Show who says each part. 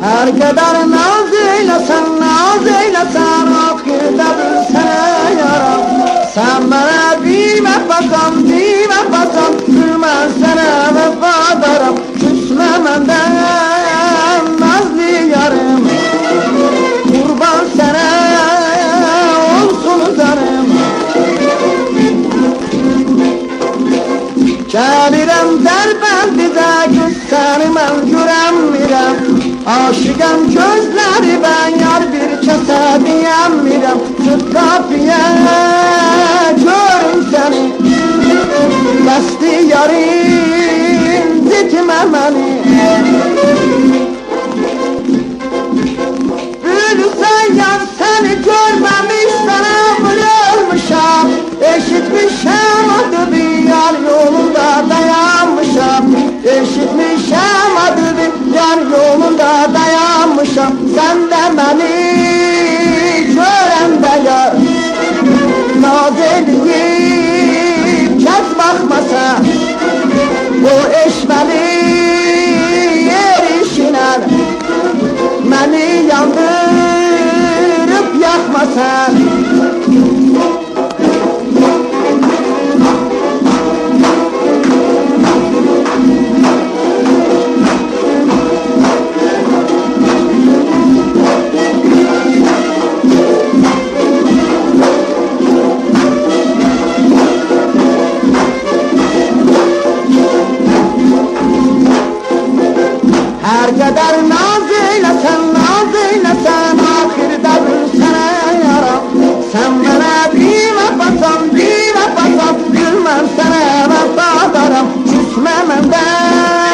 Speaker 1: Her kadar naz eylesen, naz eylesen, ahirde bilsene yaram. Sen bana bir vefatan, bir vefatan, ben sana vefadarım. Küsme benden nazlı yarım, kurban sana olsun canım. Gəlirəm dərbəndizə, göz səni mən görəmirəm. Aşıqəm gözləri ben yar bir kəsə deyəmirəm. Çıx qapıya görüm səni, bəsti yarım zitmə məni. Bülsən yar səni görməmiş sənə vurulmuşam. Eşitmişəm adı bir yar yolunda dayanmışam. Eşitmişəm adı bir yar yolunda dayanmışam. Sen de beni görəndə yar, naz eləyib kəs baxmasa, o eşməli erişinə məni yandırıb yaxmasan. Her kadar naz eylesen, naz eylesen, ahirde bilsene yaram. Sen bana bir vefatan, bir vefatan, gülmem sana vefadarım. Küsme benden